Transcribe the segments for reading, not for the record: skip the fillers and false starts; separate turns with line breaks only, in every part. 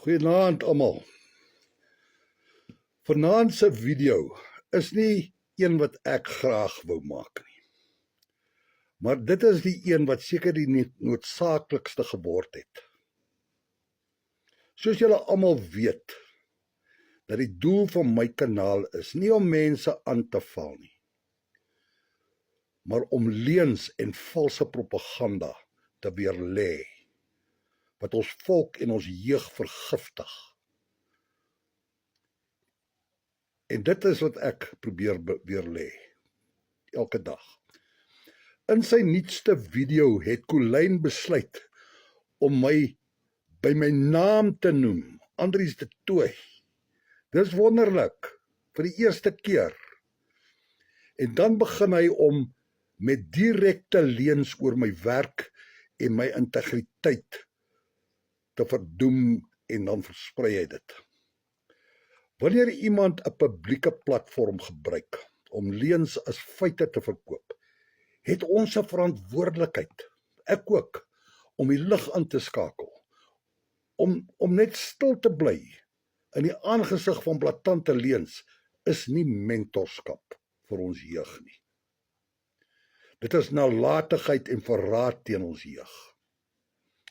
Goeienaand almal. Vanaand se video is nie een wat ek graag wou maak nie. Maar dit is die een wat seker die noodsaaklikste geword het. Soos julle almal weet, dat die doel van my kanaal is nie om mense aan te val nie, maar om leuns en valse propaganda te weerlê, wat ons volk en ons jeug vergiftig. En dit is wat ek probeer weerlê, elke dag. In sy nuutste video het Colleen besluit om my by my naam te noem, Andries de Tooy. Dis wonderlik, vir die eerste keer. En dan begin hy om met direkte leuns oor my werk en my integriteit te verdoem en dan versprei hy dit. Wanneer iemand 'n publieke platform gebruik om leuns as feite te verkoop, het ons 'n verantwoordelikheid, ek ook, om die lig aan te skakel, om net stil te bly in die aangesig van blaatante leuns is nie mentorskap vir ons jeug nie. Dit is nalatigheid en verraad teen ons jeug.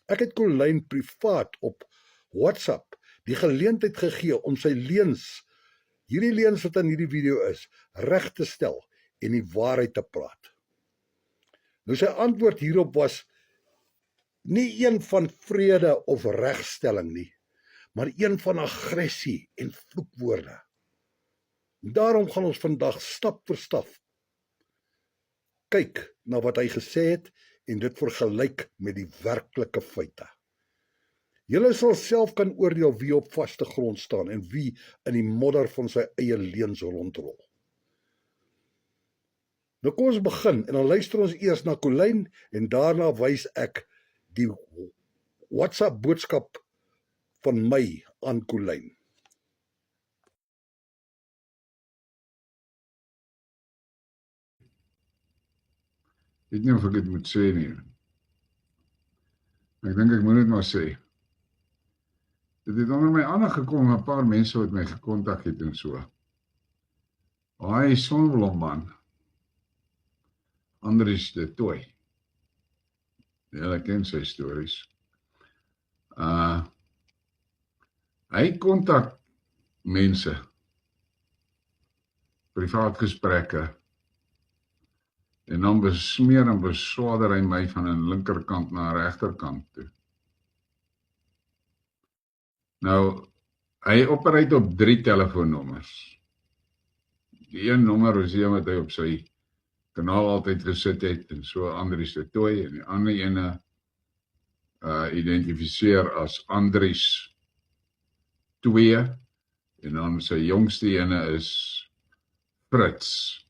Ek het Colleen privaat op WhatsApp die geleentheid gegee om sy leuns, hierdie leuns wat in hierdie video is, reg te stel en die waarheid te praat. Nou sy antwoord hierop was nie een van vrede of regstelling nie, maar een van aggressie en vloekwoorde. Daarom gaan ons vandag stap vir stap kyk na wat hy gesê het en dit vergelyk met die werklike feite. Julle sal self kan oordeel wie op vaste grond staan en wie in die modder van sy eie leuns rondrol. Nou kom ons begin en dan luister ons eers na Colleen en daarna wys ek die WhatsApp boodskap van my aan Colleen.
Ek weet nie of ek dit moet sê nie. Ek dink ek moet dit maar sê. Dit het onder my aangekom 'n paar mense wat my gekontak het en so. Hy Sonneblom man. Andries de Tooy. Ja, ek ken sy stories. Hy kontak mense. Privaat gesprekke. En dan besmeer en beswaarder hy my van 'n linkerkant na 'n regterkant toe. Nou, hy opereer op 3 telefoonnommers. Die een nommer is die wat hy op sy kanaal altyd gesit het, en so Andries de Tooy, en die ander ene identifiseer as Andries 2, en dan sy jongste ene is Fritz.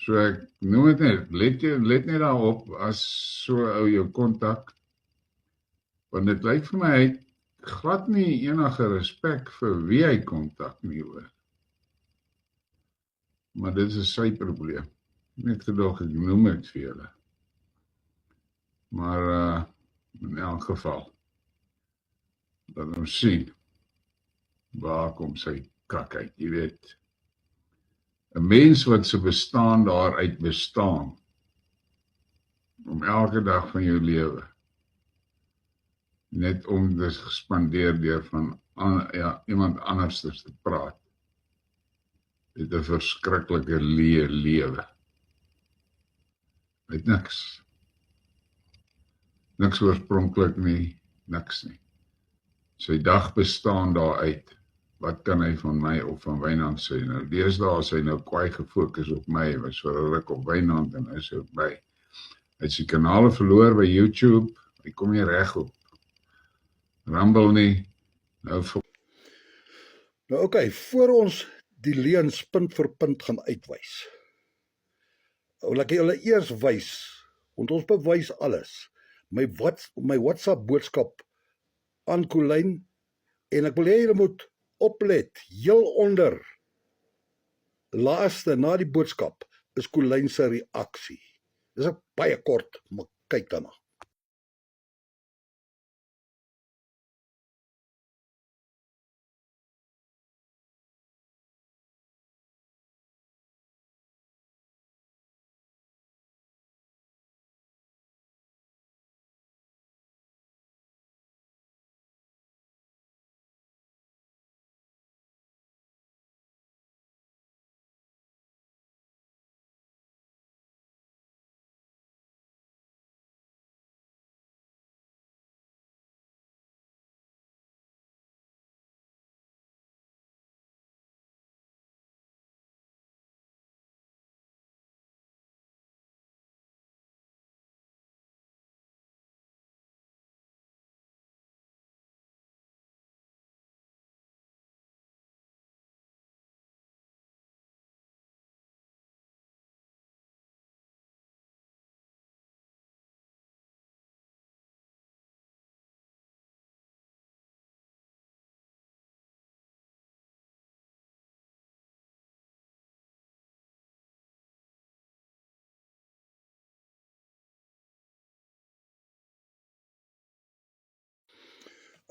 So ek noem het net, let net daarop as so ou jou kontak, want dit lyk vir my hy het glad nie enige respek vir wie hy kontak nie hoor. Maar dit is sy probleem. Net gedog ek noem het vir julle. Maar in elk geval, dat ons sien, waar kom sy kak uit, jy weet. 'n Mens wat se bestaan daaruit bestaan, om elke dag van jou lewe, net om te gespandeer deur van iemand anders te praat, het 'n verskriklike lewe. Het niks oorspronklik nie, niks nie. Sy dag bestaan daaruit. Wat kan hy van my of van Wynand sê? Nou, deesdae is hy nou kwaai gefokus op my, hy was vir 'n ruk op Wynand en hy is op my. Hy het sy kanale verloor by YouTube, hy kom nie reg op Rumble nie. Nou oké, voor ons die leuns punt vir punt gaan uitwys, wil ek julle eers wys, want ons bewys alles, my WhatsApp boodskap aan Colleen, en ek wil hê julle moet oplet, heel onder, laaste na die boodskap, is Colleen se reaksie. Dis baie kort, maar kyk daarna.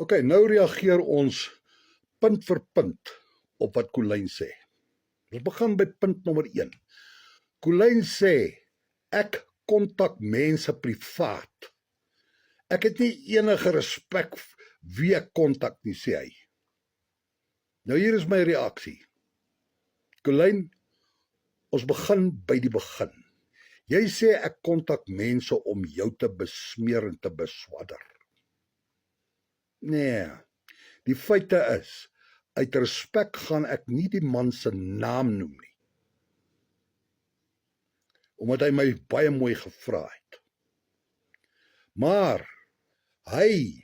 OK, nou reageer ons punt vir punt op wat Colleen sê. Ons begin by punt nommer 1. Colleen sê, ek kontak mense privaat. Ek het nie enige respek wie ek kontak nie, sê hy. Nou hier is my reaksie. Colleen, ons begin by die begin. Jy sê ek kontak mense om jou te besmeer en te beswadder. Nee, die feite is, uit respek gaan ek nie die man se naam noem nie. Omdat hy my baie mooi gevra het. Maar, hy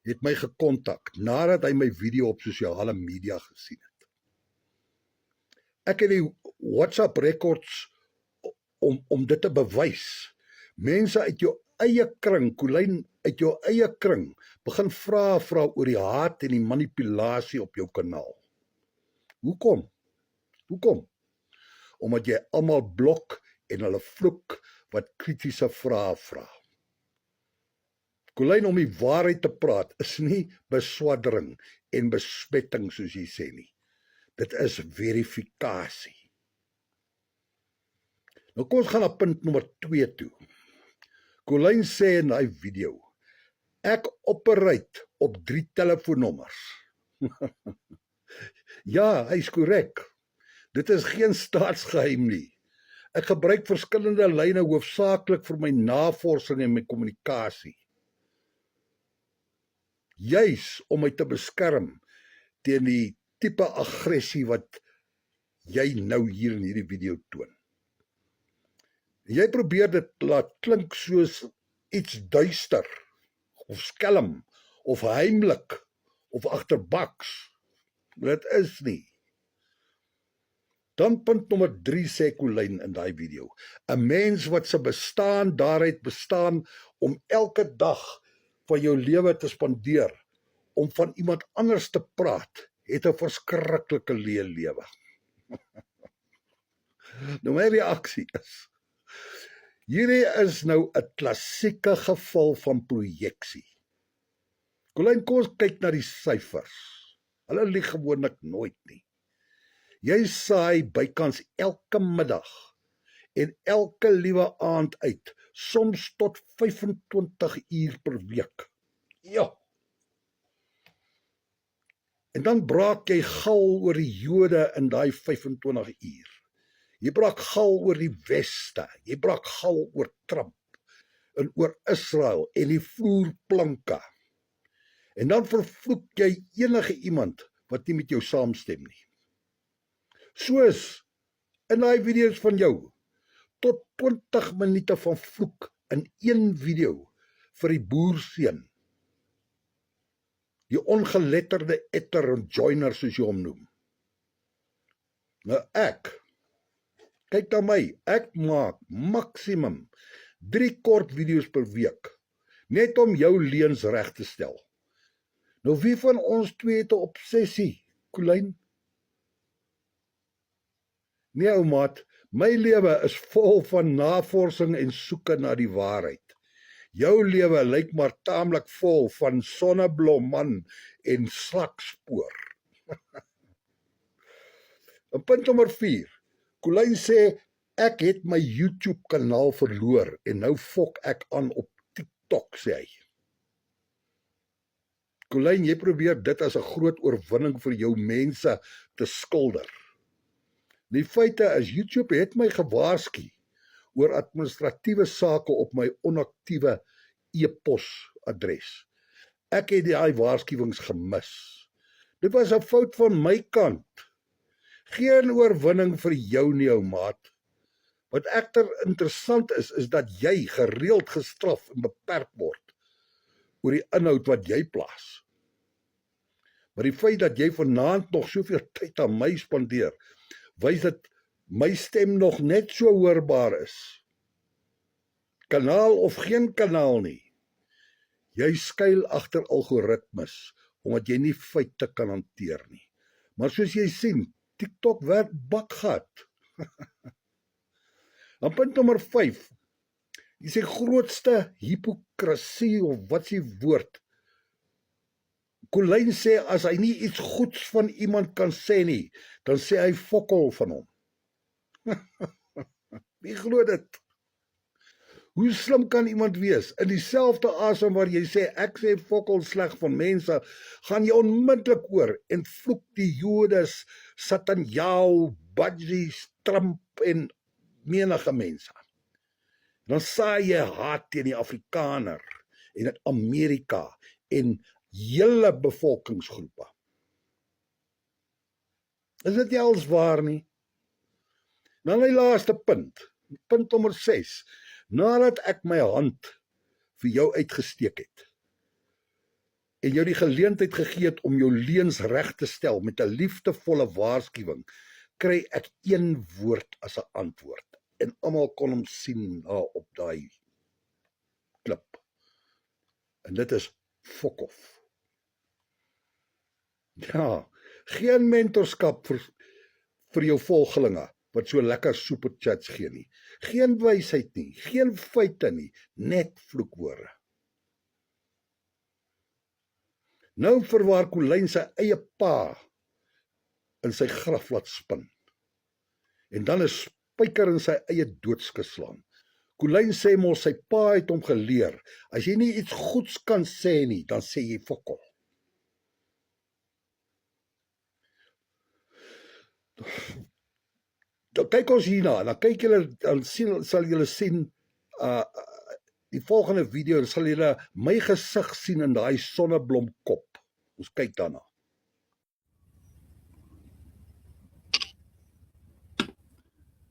het my gekontak nadat hy my video op sosiale media gesien het. Ek het die WhatsApp records om dit te bewys. Mense uit jou eie kring, Colleen, uit jou eie kring, begin vra oor die haat en die manipulasie op jou kanaal. Hoekom? Omdat jy almal blok en hulle vloek wat kritiese vrae vra. Colleen, om die waarheid te praat, is nie beswaddering en besmetting soos jy sê nie. Dit is verifikasie. Nou kom ons gaan na punt nommer 2 toe. Colleen sê in die video, ek operate op 3 telefoonnommers. Ja, hy is korrek. Dit is geen staatsgeheim nie. Ek gebruik verskillende lyne hoofsaaklik vir my navorsing en my kommunikasie. Juis om my te beskerm teen die tipe aggressie wat jy nou hier in hierdie video toon. Jy probeer dit laat klink soos iets duister, of skelm, of heimlik, of agterbaks. Dit is nie. Dan punt nommer 3 sê Colleen in daai video. 'n Mens wat se bestaan daaruit bestaan om elke dag van jou lewe te spandeer, om van iemand anders te praat, het 'n verskriklike lewe. Nou my reaksie is, hierdie is nou 'n klassieke geval van projeksie. Colleen, kom ons kyk na die syfers. Hulle lieg gewoonlik nooit nie. Jy saai bykans elke middag en elke liewe aand uit, soms tot 25 uur per week. Ja. En dan braak jy gal oor die Jode in daai 25 uur. Jy braak gal oor die Weste, jy braak gal oor Trump en oor Israel en die vloerplanke. En dan vervloek jy enige iemand wat nie met jou saamstem nie. Soos in daai video's van jou, tot 20 minute van vloek in een video vir die boerseun. Die ongeletterde etter en joiner soos jy hom noem. Nou kyk na my, ek maak maksimum 3 kort video's per week, net om jou leuns reg te stel. Nou wie van ons twee het 'n obsessie, Colleen? Nee, ou maat, my lewe is vol van navorsing en soeke na die waarheid. Jou lewe lyk maar taamlik vol van sonneblomman en slakspoor. En punt nommer 4. Colleen sê, ek het my YouTube kanaal verloor en nou fok ek aan op TikTok, sê hy. Colleen, jy probeer dit as 'n groot oorwinning vir jou mense te skilder. Die feite is, YouTube het my gewaarsku oor administratiewe sake op my onaktiewe e-posadres. Ek het daai waarskuwings gemis. Dit was 'n fout van my kant. Geen oorwinning vir jou nie, ou maat. Wat egter interessant is dat jy gereeld gestraf en beperk word oor die inhoud wat jy plaas. Maar die feit dat jy vanaand nog soveel tyd aan my spandeer, wys dat my stem nog net so hoorbaar is. Kanaal of geen kanaal nie. Jy skuil agter algoritmes, omdat jy nie feite kan hanteer nie. Maar soos jy sien, TikTok werk bakgat. Dan punt nommer 5. Jy sê grootste hipokrasie, of wat is die woord? Colyn sê, as hy nie iets goeds van iemand kan sê nie, dan sê hy fokol van hom. Wie glo dit? Hoe slim kan iemand wees? In dieselfde asem waar jy sê, ek sê fokol sleg van mense, gaan jy onmiddellik oor en vloek die Jodes, Satanjau, Budgies, Trump en menige mense. Dan saai jy haat teen die Afrikaner en in Amerika en hele bevolkingsgroepe. Is dit nie als waar nie? Dan die laaste punt nommer 6. Nadat ek my hand vir jou uitgesteek het en jou die geleentheid gegee het om jou leuns reg te stel met 'n liefdevolle waarskuwing, kry ek een woord as 'n antwoord. En almal kon hom sien op daai klip. En dit is fok off. Ja, geen mentorskap vir jou volgelinge wat so lekker superchats gee nie. Geen wysheid nie, geen feite nie, net vloekwoorde. Nou verwaar Colyn sy eie pa in sy graf laat spin. En dan is spyker in sy eie doodskus slaan. Colyn sê mos sy pa het hom geleer, as jy nie iets goeds kan sê nie, dan sê jy fokol. Dan kyk ons hierna, dan kyk julle, dan sal julle sien, die volgende video, sal julle my gesig sien in daai sonneblomkop. Ons kyk daarna.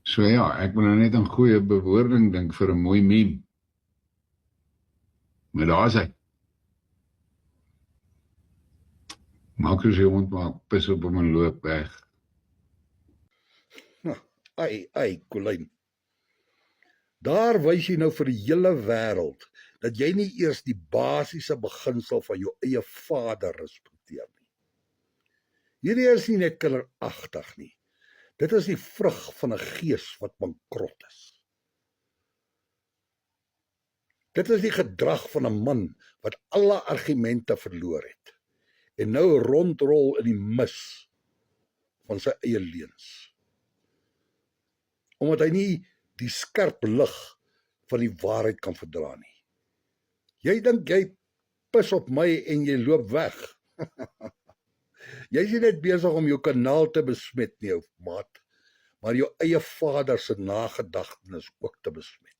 So ja, ek wil nou net 'n goeie bewoording dink vir 'n mooi meme. Maar daar is hy. Maak as jy ontmaak, pis op hom en loop weg.
Ai, Colyn. Daar wys jy nou vir die hele wêreld dat jy nie eers die basiese beginsel van jou eie vader respekteer nie. Hierdie is nie net kinderagtig nie. Dit is die vrug van 'n gees wat bankrot is. Dit is die gedrag van 'n man wat alle argumente verloor het en nou rondrol in die mis van sy eie leuns. Omdat hy nie die skerp lig van die waarheid kan verdra nie. Jy dink jy pis op my en jy loop weg. Jy is nie net besig om jou kanaal te besmet nie, ou maat, maar jou eie vader se nagedagtenis ook te besmet.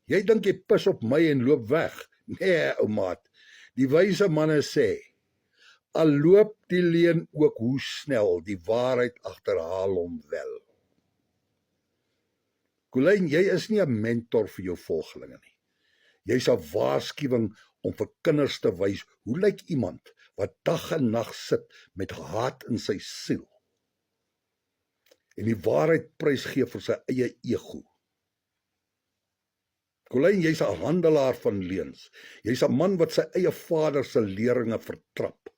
Jy dink jy pis op my en loop weg. Nee, ou maat, die wyse manne sê, al loop die leuen ook hoe snel, die waarheid agterhaal hom wel. Colyn, jy is nie 'n mentor vir jou volgelinge nie. Jy's 'n waarskuwing om vir kinders te wys hoe lyk iemand wat dag en nag sit met haat in sy siel en die waarheid prysgee vir sy eie ego. Colyn, jy's 'n handelaar van leuns. Jy's 'n man wat sy eie vader se leringe vertrap.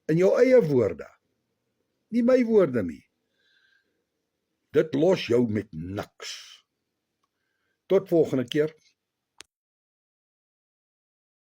In jou eie woorde, nie my woorde nie. Dit los jou met niks. Tot volgende keer.